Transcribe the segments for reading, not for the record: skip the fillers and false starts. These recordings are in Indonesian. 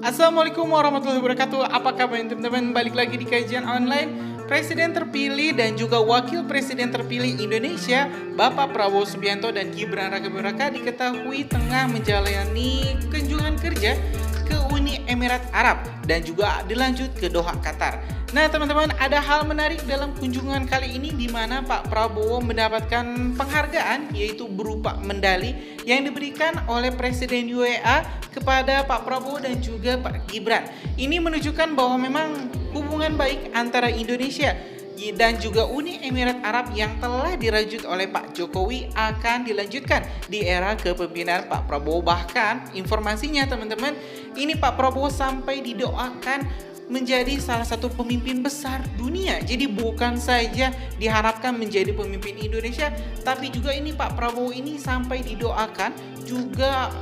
Assalamualaikum warahmatullahi wabarakatuh. Apa kabar teman-teman? Balik lagi di kajian online. Presiden terpilih dan juga Wakil Presiden terpilih Indonesia, Bapak Prabowo Subianto dan Gibran Rakabuming Raka diketahui tengah menjalani kunjungan kerja ke Uni Emirat Arab dan juga dilanjut ke Doha, Qatar. Nah, teman-teman, ada hal menarik dalam kunjungan kali ini di mana Pak Prabowo mendapatkan penghargaan yaitu berupa medali yang diberikan oleh Presiden UEA kepada Pak Prabowo dan juga Pak Gibran. Ini menunjukkan bahwa memang hubungan baik antara Indonesia dan juga Uni Emirat Arab yang telah dirajut oleh Pak Jokowi akan dilanjutkan di era kepemimpinan Pak Prabowo. Bahkan informasinya teman-teman, ini Pak Prabowo sampai didoakan menjadi salah satu pemimpin besar dunia. Jadi bukan saja diharapkan menjadi pemimpin Indonesia, tapi juga ini Pak Prabowo ini sampai didoakan juga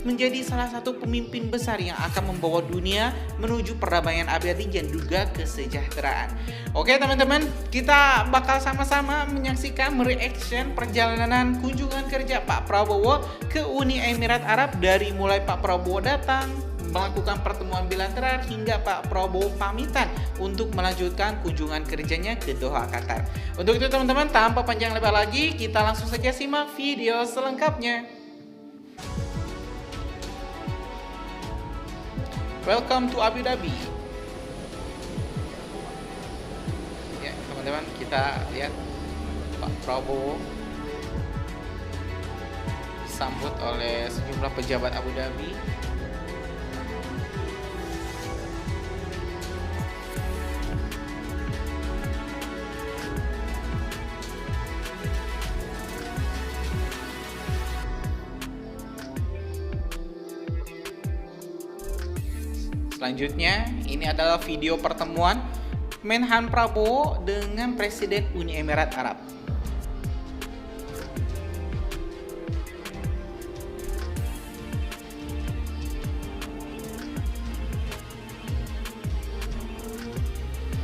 menjadi salah satu pemimpin besar yang akan membawa dunia menuju perdamaian abadi dan juga kesejahteraan. Oke teman-teman, kita bakal sama-sama menyaksikan mereaction perjalanan kunjungan kerja Pak Prabowo ke Uni Emirat Arab dari mulai Pak Prabowo datang, melakukan pertemuan bilateral hingga Pak Prabowo pamitan untuk melanjutkan kunjungan kerjanya ke Doha, Qatar. Untuk itu teman-teman, tanpa panjang lebar lagi, kita langsung saja simak video selengkapnya. Welcome to Abu Dhabi. Ya, teman-teman, kita lihat Pak Prabowo disambut oleh sejumlah pejabat Abu Dhabi. Selanjutnya, ini adalah video pertemuan Menhan Prabowo dengan Presiden Uni Emirat Arab.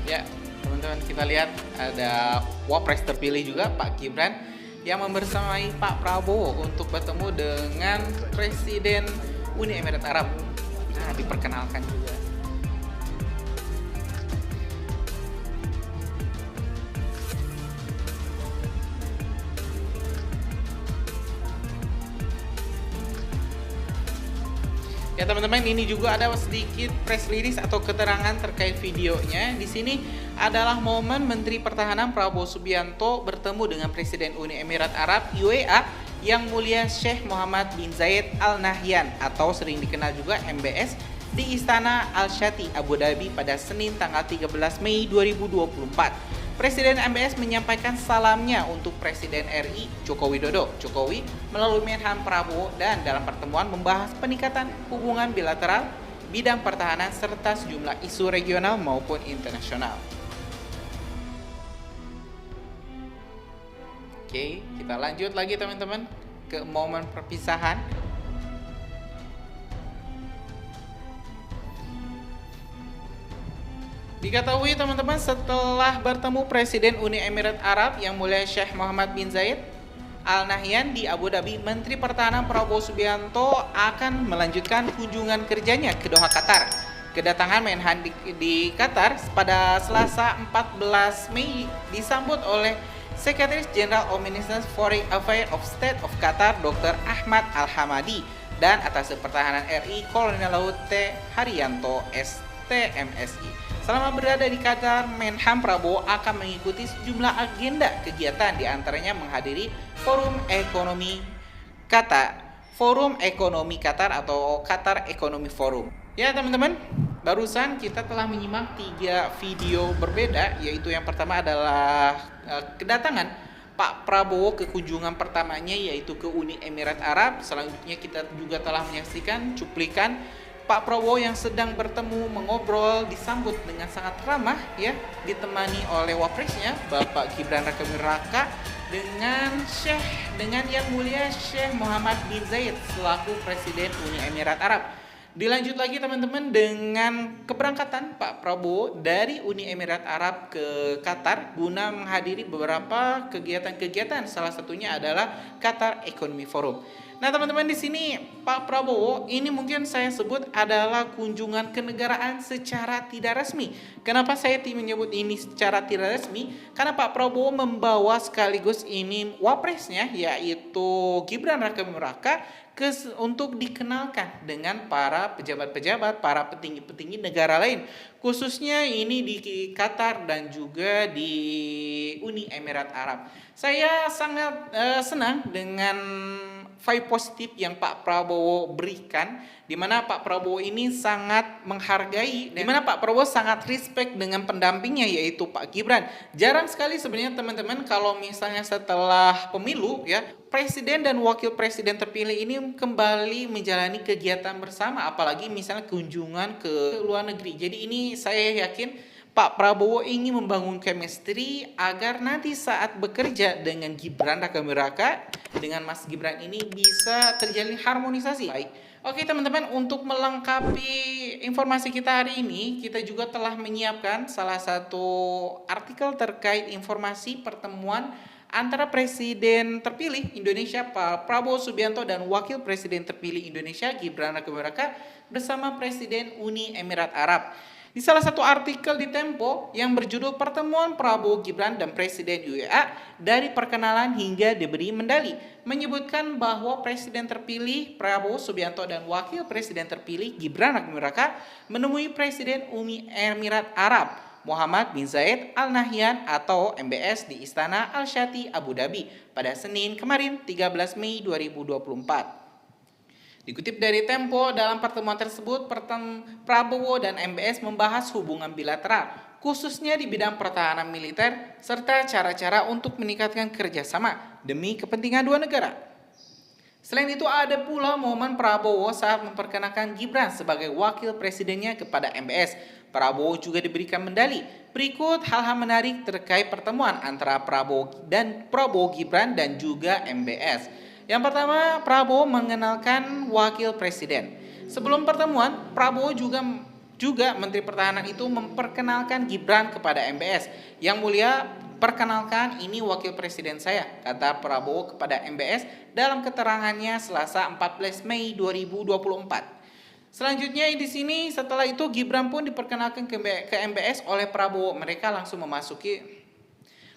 Ya, teman-teman, kita lihat ada Wapres terpilih juga Pak Gibran yang membersamai Pak Prabowo untuk bertemu dengan Presiden Uni Emirat Arab. Nah, diperkenalkan juga. Ya teman-teman, ini juga ada sedikit press release atau keterangan terkait videonya. Di sini adalah momen Menteri Pertahanan Prabowo Subianto bertemu dengan Presiden Uni Emirat Arab UEA Yang Mulia Sheikh Mohammed bin Zayed Al Nahyan atau sering dikenal juga MBS di Istana Al Shati Abu Dhabi pada Senin tanggal 13 Mei 2024. Presiden MBS menyampaikan salamnya untuk Presiden RI Joko Widodo. Jokowi melalui Menhan Prabowo dan dalam pertemuan membahas peningkatan hubungan bilateral, bidang pertahanan serta sejumlah isu regional maupun internasional. Oke, kita lanjut lagi teman-teman ke momen perpisahan. Diketahui teman-teman, setelah bertemu Presiden Uni Emirat Arab Yang Mulia Sheikh Mohammed bin Zayed Al Nahyan di Abu Dhabi, Menteri Pertahanan Prabowo Subianto akan melanjutkan kunjungan kerjanya ke Doha, Qatar. Kedatangan Menhan di Qatar pada Selasa 14 Mei disambut oleh Sekretaris Jenderal Minister Foreign Affairs of State of Qatar Dr. Ahmad Al-Hamadi dan Atas Pertahanan RI Kolonel Laut T. Haryanto STMSI. Selama berada di Qatar, Menhan Prabowo akan mengikuti sejumlah agenda kegiatan, diantaranya menghadiri Forum Ekonomi Qatar atau Qatar Economy Forum. Ya teman-teman, barusan kita telah menyimak 3 video berbeda, yaitu yang pertama adalah kedatangan Pak Prabowo ke kunjungan pertamanya yaitu ke Uni Emirat Arab. Selanjutnya kita juga telah menyaksikan cuplikan Pak Prabowo yang sedang bertemu mengobrol disambut dengan sangat ramah ya, ditemani oleh wapresnya Bapak Gibran Rakabuming Raka dengan Yang Mulia Sheikh Mohammed bin Zayed selaku Presiden Uni Emirat Arab. Dilanjut lagi teman-teman dengan keberangkatan Pak Prabowo dari Uni Emirat Arab ke Qatar guna menghadiri beberapa kegiatan-kegiatan, salah satunya adalah Qatar Economy Forum. Nah, teman-teman, di sini Pak Prabowo ini mungkin saya sebut adalah kunjungan kenegaraan secara tidak resmi. Kenapa saya menyebut ini secara tidak resmi? Karena Pak Prabowo membawa sekaligus ini wapresnya, yaitu Gibran Rakabuming Raka, untuk dikenalkan dengan para pejabat-pejabat, para petinggi-petinggi negara lain, khususnya ini di Qatar dan juga di Uni Emirat Arab. Saya sangat senang dengan vibe positif yang Pak Prabowo berikan, di mana Pak Prabowo ini sangat menghargai, di mana Pak Prabowo sangat respect dengan pendampingnya, yaitu Pak Gibran. Jarang sekali sebenarnya teman-teman kalau misalnya setelah pemilu ya, presiden dan wakil presiden terpilih ini kembali menjalani kegiatan bersama, apalagi misalnya kunjungan ke luar negeri. Jadi ini saya yakin Pak Prabowo ingin membangun chemistry agar nanti saat bekerja dengan Gibran Rakabuming Raka, dengan Mas Gibran ini bisa terjalin harmonisasi. Baik. Oke teman-teman, untuk melengkapi informasi kita hari ini, kita juga telah menyiapkan salah satu artikel terkait informasi pertemuan antara Presiden terpilih Indonesia Pak Prabowo Subianto dan Wakil Presiden terpilih Indonesia Gibran Rakabuming Raka bersama Presiden Uni Emirat Arab. Di salah satu artikel di Tempo yang berjudul Pertemuan Prabowo Gibran dan Presiden UEA dari perkenalan hingga diberi medali, menyebutkan bahwa Presiden terpilih Prabowo Subianto dan Wakil Presiden terpilih Gibran Rakabuming Raka menemui Presiden Uni Emirat Arab Muhammad bin Zayed Al Nahyan atau MBS di Istana Al Shati Abu Dhabi pada Senin kemarin 13 Mei 2024. Dikutip dari Tempo, dalam pertemuan tersebut, Prabowo dan MBS membahas hubungan bilateral, khususnya di bidang pertahanan militer, serta cara-cara untuk meningkatkan kerjasama demi kepentingan dua negara. Selain itu, ada pula momen Prabowo saat memperkenalkan Gibran sebagai wakil presidennya kepada MBS. Prabowo juga diberikan medali. Berikut hal-hal menarik terkait pertemuan antara Prabowo Gibran dan juga MBS. Yang pertama, Prabowo mengenalkan wakil presiden. Sebelum pertemuan, Prabowo juga Menteri Pertahanan itu memperkenalkan Gibran kepada MBS. Yang mulia, perkenalkan ini wakil presiden saya, kata Prabowo kepada MBS dalam keterangannya Selasa 14 Mei 2024. Selanjutnya di sini setelah itu Gibran pun diperkenalkan ke MBS oleh Prabowo. Mereka langsung memasuki.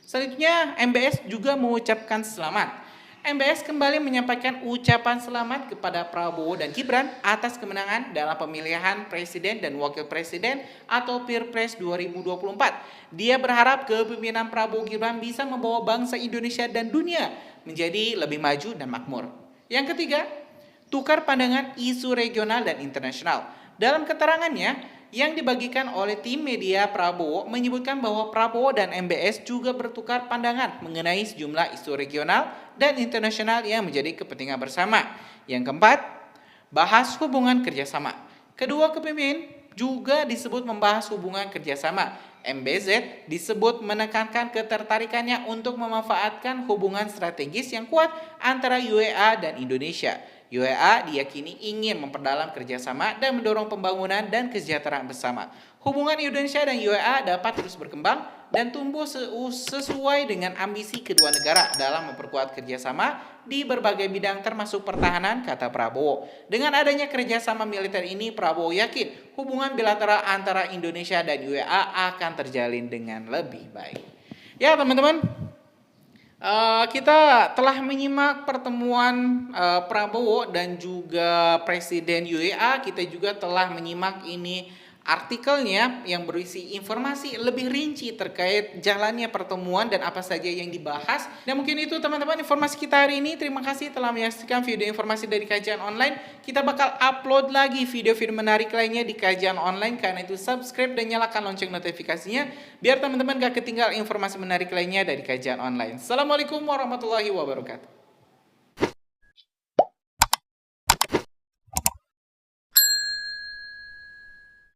Selanjutnya MBS juga mengucapkan selamat. MBS kembali menyampaikan ucapan selamat kepada Prabowo dan Gibran atas kemenangan dalam pemilihan presiden dan wakil presiden atau Pilpres 2024. Dia berharap kepemimpinan Prabowo Gibran bisa membawa bangsa Indonesia dan dunia menjadi lebih maju dan makmur. Yang ketiga, tukar pandangan isu regional dan internasional. Dalam keterangannya yang dibagikan oleh tim media, Prabowo menyebutkan bahwa Prabowo dan MBS juga bertukar pandangan mengenai sejumlah isu regional dan internasional yang menjadi kepentingan bersama. Yang keempat, bahas hubungan kerjasama. Kedua kepemimpinan juga disebut membahas hubungan kerjasama. MBZ disebut menekankan ketertarikannya untuk memanfaatkan hubungan strategis yang kuat antara UEA dan Indonesia. UEA diyakini ingin memperdalam kerjasama dan mendorong pembangunan dan kesejahteraan bersama. Hubungan Indonesia dan UEA dapat terus berkembang dan tumbuh sesuai dengan ambisi kedua negara dalam memperkuat kerjasama di berbagai bidang termasuk pertahanan, kata Prabowo. Dengan adanya kerjasama militer ini, Prabowo yakin hubungan bilateral antara Indonesia dan UEA akan terjalin dengan lebih baik. Ya teman-teman, kita telah menyimak pertemuan Prabowo dan juga Presiden UEA. Kita juga telah menyimak ini artikelnya yang berisi informasi lebih rinci terkait jalannya pertemuan dan apa saja yang dibahas. Dan mungkin itu teman-teman informasi kita hari ini. Terima kasih telah menyaksikan video informasi dari Kajian Online. Kita bakal upload lagi video-video menarik lainnya di Kajian Online. Karena itu subscribe dan nyalakan lonceng notifikasinya biar teman-teman gak ketinggalan informasi menarik lainnya dari Kajian Online. Assalamualaikum warahmatullahi wabarakatuh.